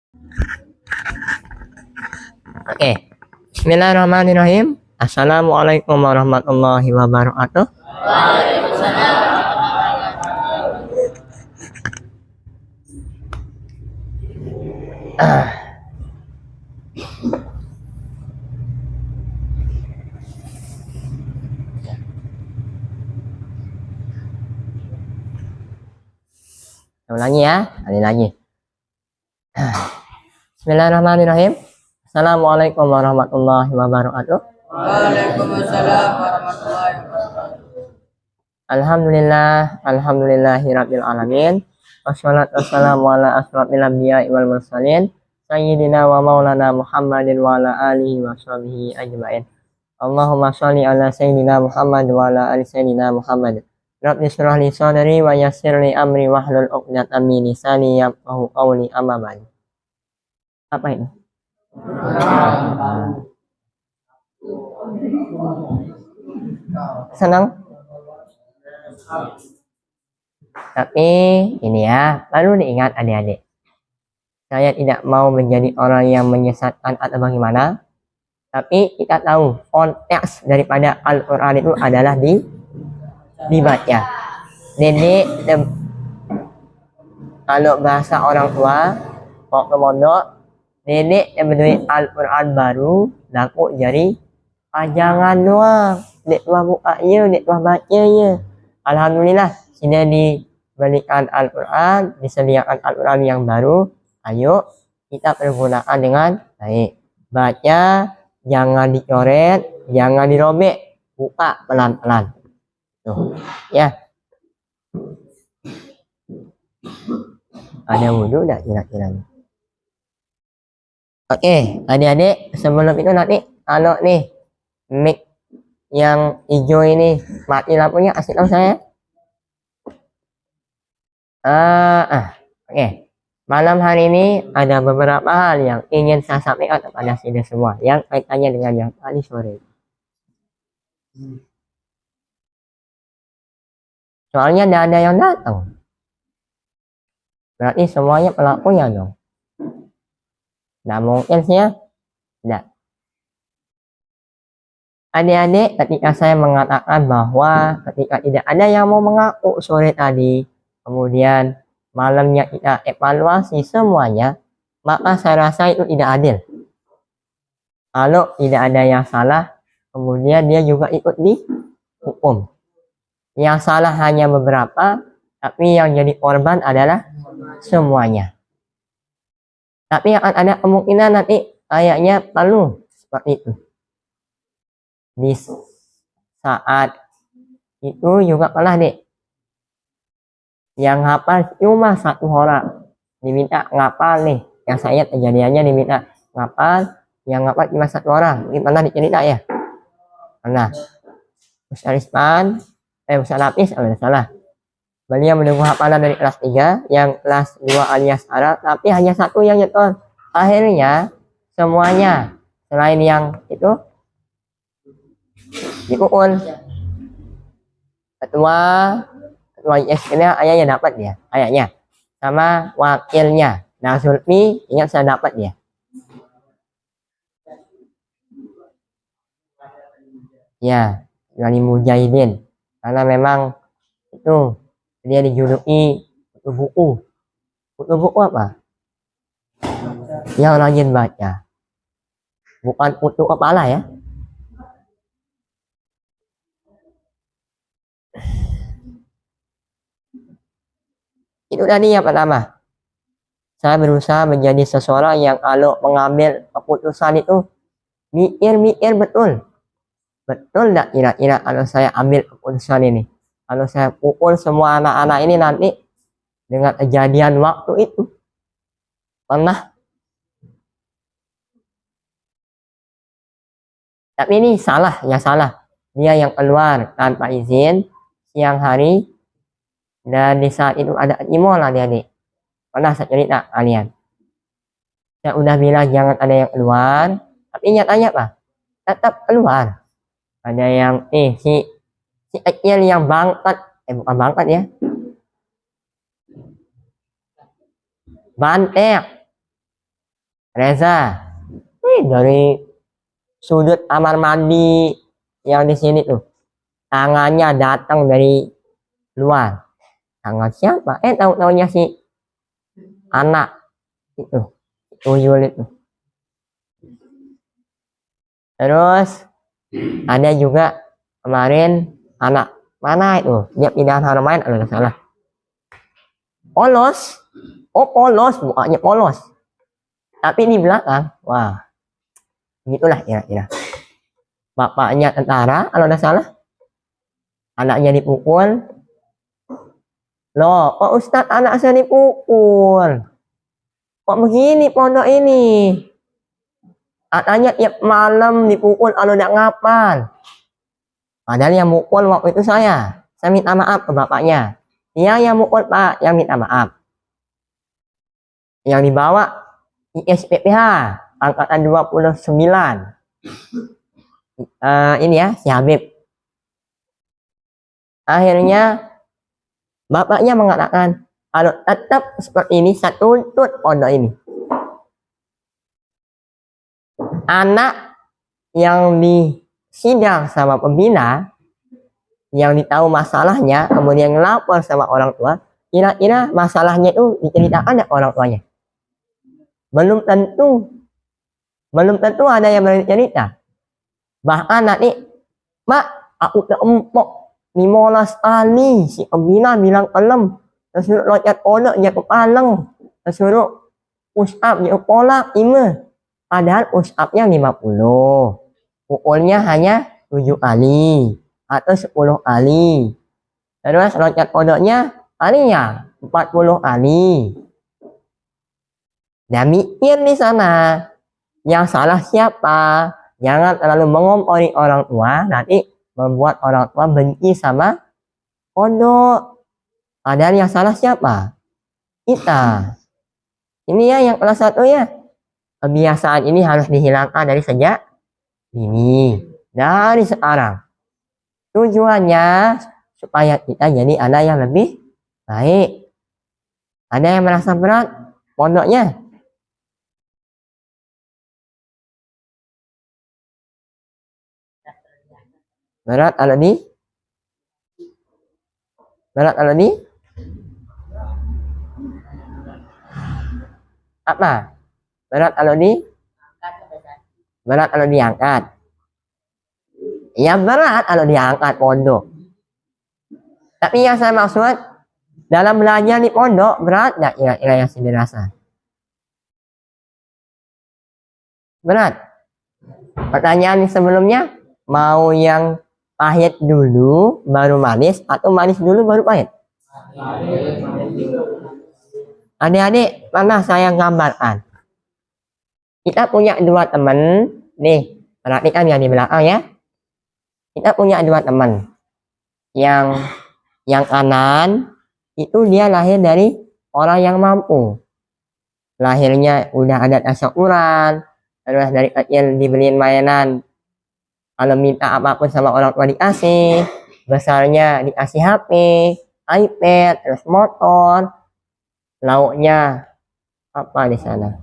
Oke. Bismillahirrahmanirrahim. Assalamualaikum warahmatullahi wabarakatuh. Ulangi ya, kali lagi. Bismillahirrahmanirrahim. Assalamualaikum warahmatullahi wabarakatuh. Waalaikumsalam warahmatullahi wabarakatuh. Alhamdulillahirabbil alamin. Wassalatu wassalamu ala asrofil anbiya'i wal mursalin sayyidina wa maulana Muhammadin wa ala alihi wa sahbihi ajma'in. Allahumma sholli ala sayyidina Muhammad wa ala ali sayyidina Muhammad. Rabbi shrah li sadri wa yassir li amri wahlul 'uqdatam min lisani yafqahu qawli, amma ba'd. Apa ini? Senang? Tapi ini ya, lalu diingat adik-adik. Saya tidak mau menjadi orang yang menyesatkan atau bagaimana. Tapi kita tahu konteks daripada Al-Quran itu adalah dibaca. Jadi kalau bahasa orang tua mau ke mondok, nenek yang berdua Al-Quran baru laku jadi pajangan doang. Dek tua bukanya, dek tua bacanya. Alhamdulillah sudah diberikan Al-Quran, disediakan Al-Quran yang baru. Ayo kita pergunakan dengan baik. Baca, jangan dicoret, jangan dirobek, buka pelan-pelan. Tuh, ya. Ada wudhu enggak kira-kira? Oke, adik-adik, sebelum itu nanti kalau nih mic yang hijau ini mati lampunya, kasih tahu saya. Oke. Malam hari ini ada beberapa hal yang ingin saya sampaikan kepada kita semua yang kaitannya dengan yang tadi sore. Soalnya tidak ada yang datang. Berarti semuanya pelakunya dong. Nah mungkin sih ya. Tidak. Adik-adik, ketika saya mengatakan bahwa ketika tidak ada yang mau mengaku sore tadi, kemudian malamnya kita evaluasi semuanya, maka saya rasa itu tidak adil. Kalau tidak ada yang salah, kemudian dia juga ikut dihukum. Yang salah hanya beberapa, tapi yang jadi korban adalah semuanya. Tapi akan ada kemungkinan nanti kayaknya perlu seperti itu. Di saat itu juga pernah deh yang hafal cuma satu orang diminta ngapal nih, yang saya kejadiannya diminta ngapal, yang ngapal cuma satu orang. Ini pernah dicerita ya, pernah. Ustaz Rizman, Ustaz Lapis, salah, beliau menunggu hafalan dari kelas 3, yang kelas 2 alias Arab, tapi hanya satu yang nyetor. Akhirnya semuanya selain yang itu dipukul. Ketua IS-nya ayahnya dapat dia, ayahnya sama wakilnya. Nah Sulmi ingat saya dapat dia. Ya, Wali Mujahidin, karena memang itu dia dijuluki kutu buku apa? Yang rajin baca, bukan kutu kepala ya. Itu tadi yang pertama. Saya berusaha menjadi seseorang yang kalau mengambil keputusan itu mikir betul. Betul enggak kira-kira kalau saya ambil keputusan ini? Kalau saya pukul semua anak-anak ini nanti dengan kejadian waktu itu. Pernah. Tapi ini salah, ya salah. Dia yang keluar tanpa izin siang hari. Dan di saat itu ada imol adik-adik. Pernah saya cerita kalian. Saya udah bilang jangan ada yang keluar. Tapi nyatanya apa? Tetap keluar. Ada yang si kecil yang bangkat. Bukan bangkat ya. Bantek. Reza, dari sudut kamar mandi yang di sini tuh, tangannya datang dari luar. Tangan siapa? Tahu-taunya si anak itu, tuyul itu. Terus ada juga kemarin anak mana itu? Dia pindahan halaman main, kalau nggak salah. Polos. Oh, polos, bukannya polos. Tapi di belakang, wah, gitulah kira-kira. Bapaknya tentara, kalau nggak salah. Anaknya dipukul. Loh, kok Ustadz anak saya dipukul? Kok begini pondok ini? Katanya tiap malam dipukul kalau nggak ngapal. Padahal yang mukul waktu itu saya. Saya minta maaf ke bapaknya. Dia yang mukul Pak, yang minta maaf. Yang dibawa ISPPH angkatan 29. Ini ya, si Habib. Akhirnya bapaknya mengatakan, kalau tetap seperti ini, saya tuntut pondok ini. Anak yang disidang sama pembina, yang ditahu masalahnya, kemudian ngelapor sama orang tua, kira-kira masalahnya itu diceritakan ya orang tuanya. Belum tentu ada yang berani cerita. Bahkan nanti, Mak, aku udah empok 15 kali si pembina bilang kelem, tersuruh loncat pondok dia kepaleng, tersuruh push up dia polak 5. Padahal push up-nya 50. Pukulnya hanya 7 kali atau 10 kali. Terus loncat pondoknya kalinya 40 kali. Dan mikir di sana, yang salah siapa? Jangan terlalu mengompori orang tua, nanti membuat orang tua benci sama pondok. Padahal yang salah siapa? Kita. Ini ya yang kelas 1 ya. Kebiasaan ini harus dihilangkan dari sejak ini, dari sekarang. Tujuannya supaya kita jadi anak yang lebih baik. Ada yang merasa berat pondoknya? Berat kalau di? Berat kalau di? Apa? Berat kalau di? Berat kalau diangkat. Ya berat kalau diangkat pondok. Tapi yang saya maksud, dalam belajar di pondok, berat nggak kira-kira yang sini rasa? Berat? Pertanyaan sebelumnya, mau yang pahit dulu baru manis atau manis dulu baru pahit? Adik-adik, pernah saya gambarkan. Kita punya 2 teman, nih, perhatikan yang di belakang ya. Kita punya 2 teman. Yang kanan itu dia lahir dari orang yang mampu. Lahirnya udah ada tasyakuran, terus dari kecil dibeliin mainan. Kalau minta apapun sama orang tua dikasih, besarnya dikasih HP, iPad, terus motor, lauknya apa di sana?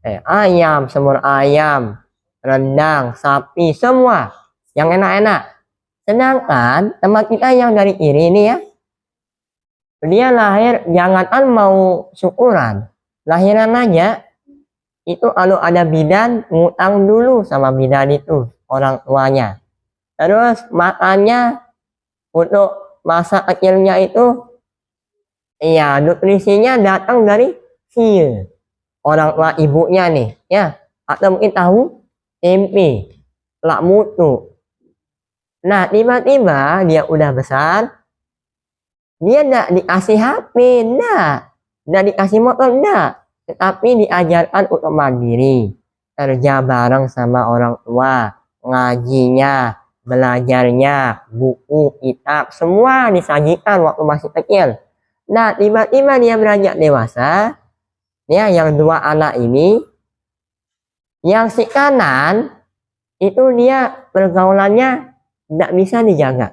Ayam, semur ayam, rendang, sapi, semua yang enak-enak. Sedangkan teman kita yang dari kiri ini ya, dia lahir jangankan mau syukuran, lahiran aja itu kalau ada bidan ngutang dulu sama bidan itu orang tuanya. Terus makannya untuk masa kecilnya itu, iya, nutrisinya datang dari si orang tua ibunya nih ya, atau mungkin tahu tempe lak mutu. Nah tiba-tiba dia udah besar, dia nggak dikasih HP, nggak dikasih motor, tetapi diajarkan untuk mandiri, kerja bareng sama orang tua, ngajinya, belajarnya, buku, kitab, semua disajikan waktu masih kecil. Nah tiba-tiba dia beranjak dewasa ya, yang 2 anak ini, yang si kanan itu dia pergaulannya tidak bisa dijaga.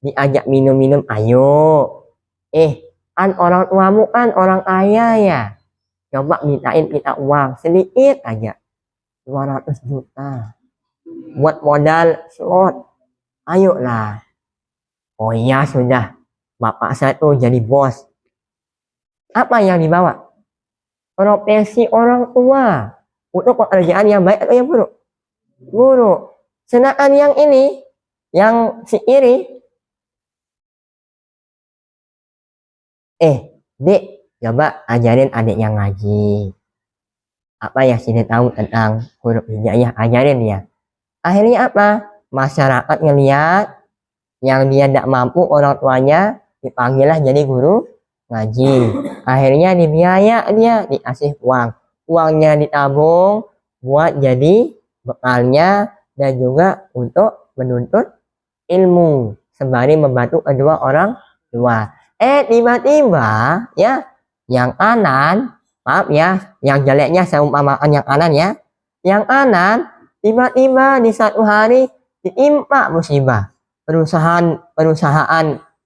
Diajak minum-minum, ayo. Kan orang tuamu kan orang kaya ya. Coba mintain kita uang sedikit aja, 200 juta buat modal slot. Ayolah. Oh iya sudah, bapak saya tuh jadi bos. Apa yang dibawa? Profesi orang tua untuk pekerjaan yang baik atau yang buruk? Buruk. Sedangkan yang ini, yang si iri, dek, coba ajarin adiknya ngaji. Apa yang sini tahu tentang huruf hijaiyah, ajarin dia. Akhirnya apa? Masyarakat ngelihat yang dia tidak mampu, orang tuanya dipanggillah jadi guru ngaji. Akhirnya dibiaya dia, dikasih uang. Uangnya ditabung buat jadi bekalnya dan juga untuk menuntut ilmu sembari membantu kedua orang tua. Tiba-tiba ya, yang kanan, maaf ya, yang jeleknya saya umpamakan yang kanan ya. Yang kanan tiba-tiba di satu hari ditimpa musibah. Perusahaan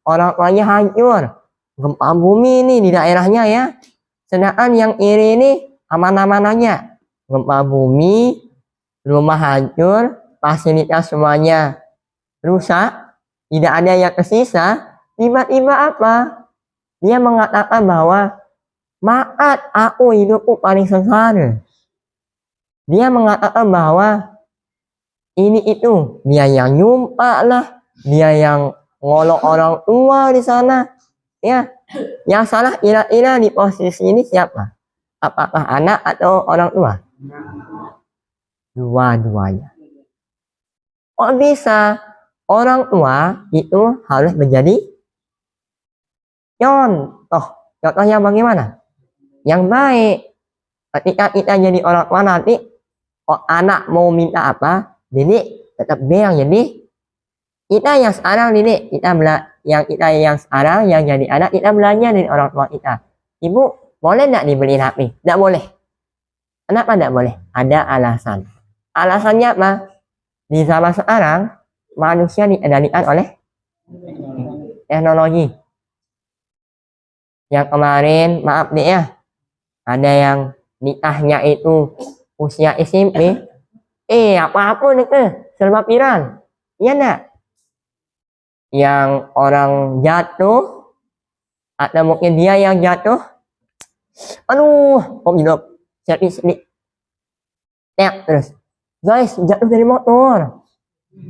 orang tuanya hancur. Gempa bumi ini di daerahnya ya. Sedangkan yang iri ini aman-aman aja. Gempa bumi, rumah hancur, fasilitas semuanya rusak, tidak ada yang tersisa. Tiba-tiba apa? Dia mengatakan bahwa maaf, aku hidupku paling sengsara. Dia mengatakan bahwa ini itu, dia yang nyumpah lah, dia yang ngolok orang tua di sana. Ya, yang salah kira-kira di posisi ini siapa? Apakah anak atau orang tua? Dua-duanya. Kok bisa orang tua itu harus menjadi contoh? Contohnya bagaimana? Yang baik. Ketika kita jadi orang tua nanti, anak mau minta apa, didik tetap bilang jadi. Kita yang sekarang didik, kita yang sekarang yang jadi anak, kita belajar dari orang tua kita. Ibu, boleh tidak dibeliin HP? Tidak boleh. Kenapa tidak boleh? Ada alasan. Alasannya apa? Di zaman sekarang, manusia dikendalikan oleh teknologi. Yang kemarin, maaf nih ya, ada yang nikahnya itu usia SMP. Apa-apa nih serba viral. Iya enggak? Yang orang jatuh, atau mungkin dia yang jatuh. Aduh, kok hidup sedih. Terus, guys, jatuh dari motor.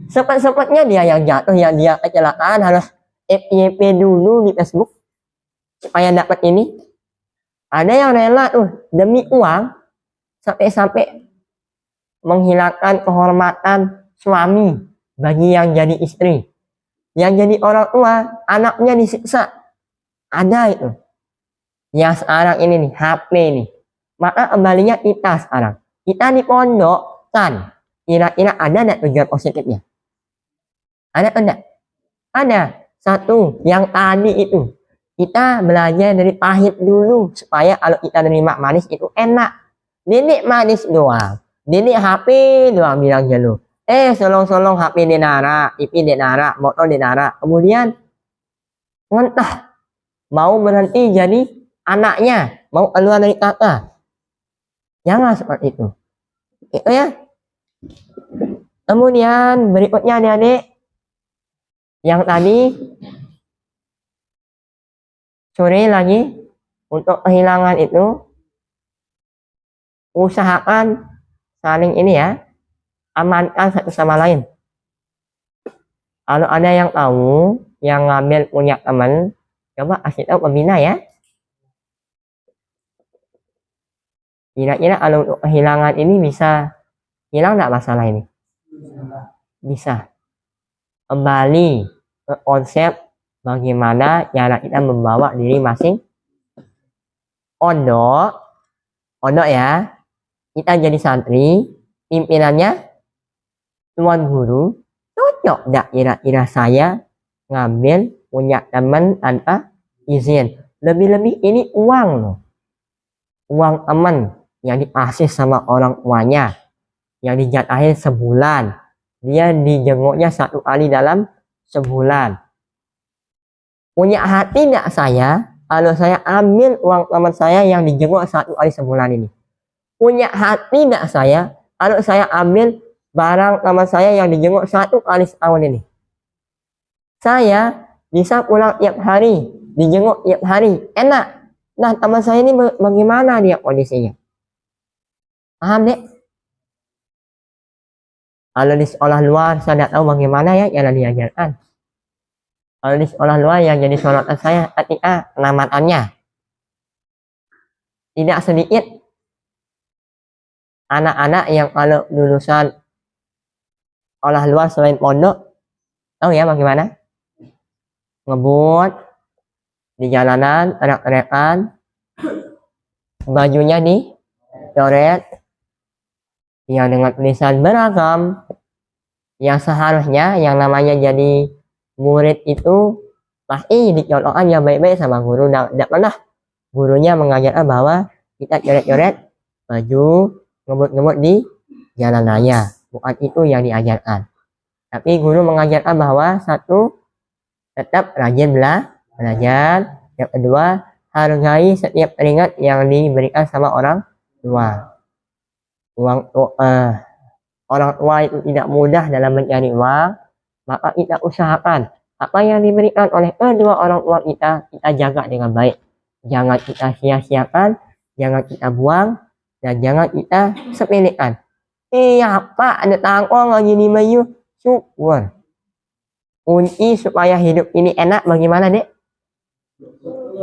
Sempat-sempatnya dia yang jatuh, yang dia kecelakaan, harus FYP dulu di Facebook supaya dapat ini. Ada yang rela tuh demi uang sampai menghilangkan kehormatan suami bagi yang jadi istri. Yang jadi orang tua, anaknya disiksa. Ada itu. Yang sekarang ini nih, HP nih. Maka kembalinya kita sekarang. Kita di pondok kan. Kira-kira ada enggak tujuan positifnya? Ada enggak? Ada. Satu, yang tadi itu. Kita belajar dari pahit dulu. Supaya kalau kita nerima manis itu enak. Didik manis doang. Didik HP doang bilang jalur. Solong-solong HP dinara, IP dinara, motor dinara. Kemudian ngentah mau berhenti jadi anaknya, mau keluar dari kakak. Jangan seperti itu. Itu ya. Kemudian berikutnya adik-adik, yang tadi sore lagi untuk kehilangan itu usahakan saling ini ya, amankan satu sama lain. Kalau ada yang tahu yang ngambil punya teman, coba kasih tahu pembina ya. Kira-kira kalau untuk kehilangan ini bisa hilang nggak masalah ini? Bisa. Kembali ke konsep bagaimana cara kita membawa diri masing. Pondok ya. Kita jadi santri, pimpinannya tuan guru. Cocok nggak kira-kira saya ngambil punya teman tanpa izin? Lebih-lebih ini uang loh. Uang teman yang dikasih sama orang tuanya, yang dijatahin sebulan, dia dijenguknya 1 kali dalam sebulan. Punya hati enggak saya kalau saya ambil uang teman saya yang dijenguk 1 kali sebulan ini? Punya hati tidak saya kalau saya ambil barang teman saya yang dijenguk 1 kali setahun ini? Saya bisa pulang tiap hari, dijenguk tiap hari, enak. Nah, teman saya ini bagaimana dia kondisinya? Paham, Dek? Kalau di sekolah luar saya tidak tahu bagaimana ya yang diajarkan. Kalau di sekolah luar yang jadi sorotan saya ketika penamatannya, tidak sedikit anak-anak yang kalau lulusan sekolah luar selain pondok, tahu ya bagaimana? Ngebut di jalanan, teriak-teriakan, bajunya dicoret, yang dengan tulisan beragam, yang seharusnya yang namanya jadi murid itu pasti dicontohkan yang baik-baik sama guru. Tidak pernah gurunya mengajarkan bahwa kita coret-coret baju, ngebut-ngebut di jalan raya. Bukan itu yang diajarkan. Tapi guru mengajarkan bahwa satu, tetap rajin belajar. Yang kedua, hargai setiap keringat yang diberikan sama orang tua. Orang tua itu tidak mudah dalam mencari uang, maka kita usahakan apa yang diberikan oleh kedua orang tua kita jaga dengan baik. Jangan kita sia-siakan, jangan kita buang, dan jangan kita sepelekan. Iya Pak, ada tangkong lagi di Mayu, syukur. Kunci supaya hidup ini enak bagaimana, Dek?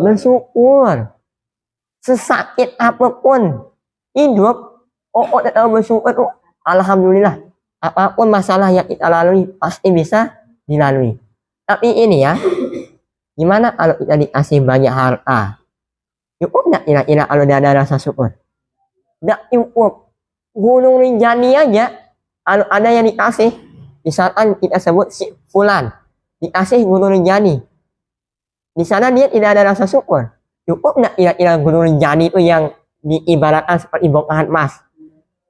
Bersyukur. Sesakit apapun hidup, tetap bersyukur. Alhamdulillah, apapun masalah yang kita lalui pasti bisa dilalui. Tapi ini ya, gimana kalau kita dikasih banyak harta? Cukup nggak kira-kira kalau ada rasa syukur? Nggak cukup. Gunung Rinjani aja, kalau ada yang dikasih, misalkan kita sebut si Fulan, dikasih Gunung Rinjani, di sana dia tidak ada rasa syukur. Cukup nggak kira-kira Gunung Rinjani itu yang diibaratkan seperti bongkahan emas?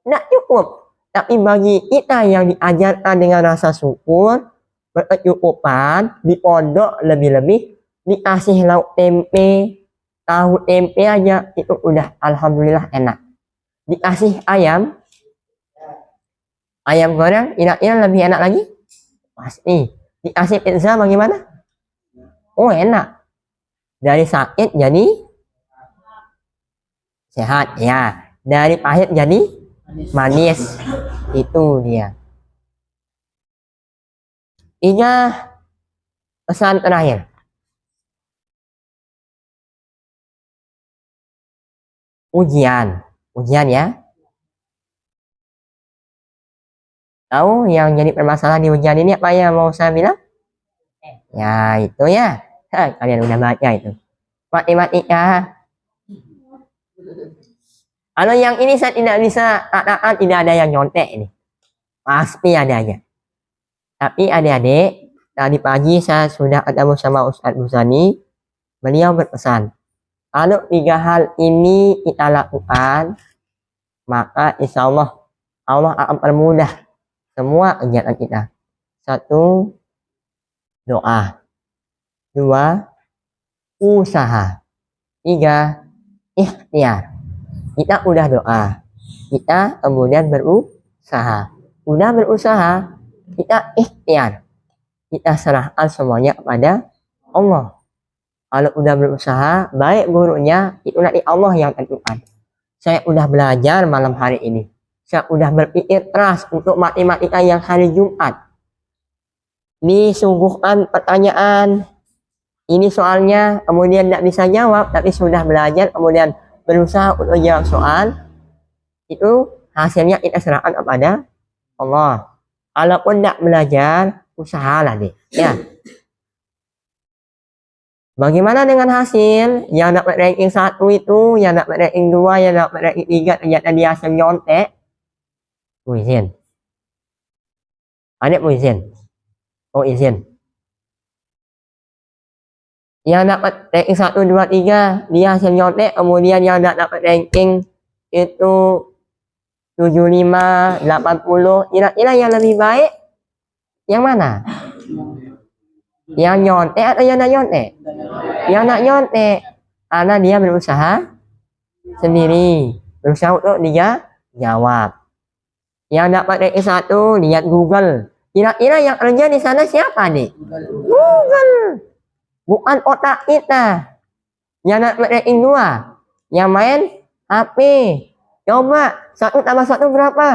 Nggak cukup. Tapi bagi kita yang diajarkan dengan rasa syukur, berkecukupan, di pondok lebih-lebih, dikasih lauk tempe, tahu tempe aja, itu udah alhamdulillah enak. Dikasih ayam goreng, kira-kira lebih enak lagi? Pasti. Dikasih pizza bagaimana? Oh enak. Dari sakit jadi sehat, ya. Dari pahit jadi manis. Itu dia. Ini pesan terakhir. Ujian ya. Tahu yang jadi permasalahan di ujian ini apa yang mau saya bilang? Ya itu ya. Kalian udah baca itu. Matematika. Kalau yang ini saya tidak bisa katakan tidak ada yang nyontek ini. Pasti ada aja. Tapi adik-adik, tadi pagi saya sudah ketemu sama Ustadz Buzani. Beliau berpesan, kalau 3 hal ini kita lakukan, maka insya Allah akan permudah semua kegiatan kita. 1, doa. 2, usaha. 3, ikhtiar. Kita udah doa, kita kemudian berusaha. Udah berusaha, kita ikhtiar. Kita serahkan semuanya kepada Allah. Kalau udah berusaha, baik gurunya, itu nanti Allah yang tentukan. Saya udah belajar malam hari ini. Saya udah berpikir keras untuk matematika yang hari Jumat. Disuguhkan pertanyaan, ini soalnya, kemudian tidak bisa jawab, tapi sudah belajar, kemudian berusaha untuk jawab soal, itu hasilnya kita serahkan kepada Allah. Kalaupun tidak belajar, usahalah deh. Ya. Bagaimana dengan hasil? Yang dapat ranking 1 itu, yang dapat ranking 2, yang dapat ranking 3, ternyata dia hasil nyontek. Izin. Adik mau izin? Oh izin. Yang dapat ranking 1, 2, 3, dia hasil nyontek. Kemudian yang dapat ranking itu 75, 80. Kira-kira yang lebih baik yang mana? Yang nyontek atau yang nak nyontek? Yang nak nyontek. Karena dia berusaha sendiri. Berusaha untuk dia jawab. Yang dapat ranking 1, lihat Google. Kira-kira yang kerja di sana siapa nih? Google. Bukan otak kita. Yang dapat ranking 2, yang main HP. Coba 1 tambah 1 berapa?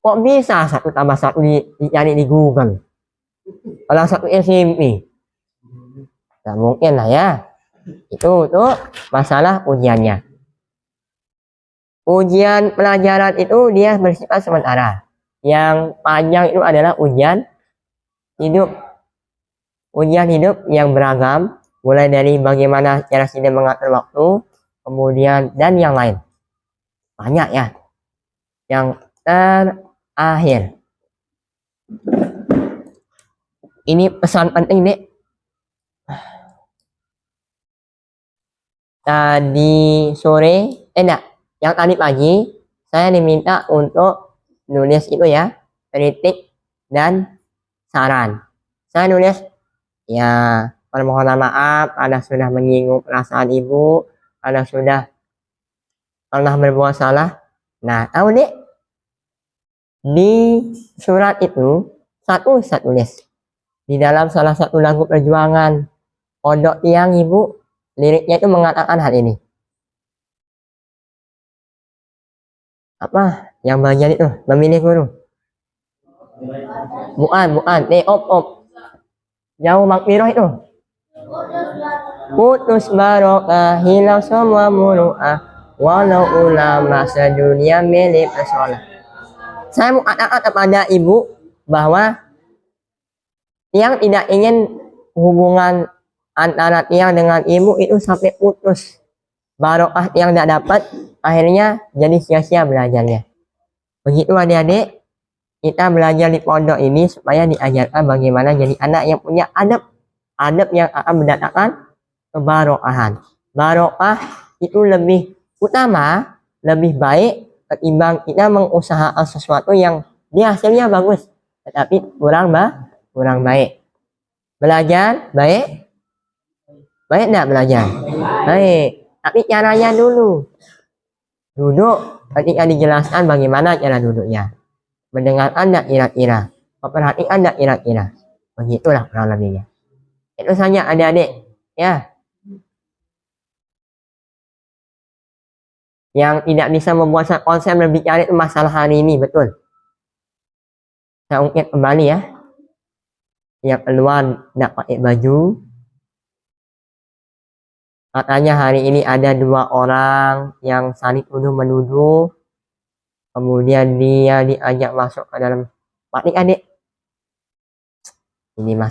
Kok bisa 1 tambah 1 dicari di Google? Kalau 1 SMP. Nah, mungkin lah ya. Itu tuh masalah ujiannya. Ujian pelajaran itu dia bersifat sementara. Yang panjang itu adalah ujian hidup. Ujian hidup yang beragam, mulai dari bagaimana cara kita mengatur waktu, kemudian dan yang lain. Banyak ya. Yang terakhir. Ini pesan penting nih. Tadi sore, enggak, yang tadi pagi saya diminta untuk nulis itu ya, kritik dan saran. Saya nulis ya, permohonan maaf Anda sudah menyinggung perasaan ibu, Anda sudah pernah berbuat salah. Nah, tahu nih, di surat itu saya tulis di dalam salah satu lagu perjuangan Pondok Tiang Ibu, liriknya itu mengatakan hal ini. Apa yang bagian itu? Memilih guru. Bukan. Op. Jauh makmiroh itu. Putus barokah, hilang semua muruah, walau ulama sedunia milik persoalan. Saya mau katakan kepada ibu bahwa yang tidak ingin hubungan antara tiang dengan ibu itu sampai putus. Barokah yang tidak dapat, akhirnya jadi sia-sia belajarnya. Begitu adik-adik, kita belajar di pondok ini supaya diajarkan bagaimana jadi anak yang punya adab yang akan mendatangkan kebarokahan. Barokah itu lebih utama, lebih baik ketimbang kita mengusahakan sesuatu yang dia hasilnya bagus, tetapi kurang baik. Belajar baik enggak belajar? Baik. Tapi caranya dulu. Duduk ketika dijelaskan bagaimana cara duduknya. Mendengarkan enggak kira-kira? Memperhatikan enggak kira-kira? Begitulah kurang lebihnya. Itu saja adik-adik. Ya. Yang tidak bisa membuat konsep berbicara itu masalah hari ini, betul. Saya ungkit kembali ya. Yang keluar tidak pakai baju. Katanya hari ini ada 2 orang yang saling menuduh. Kemudian dia diajak masuk ke dalam. Adik-adik. Ini mas.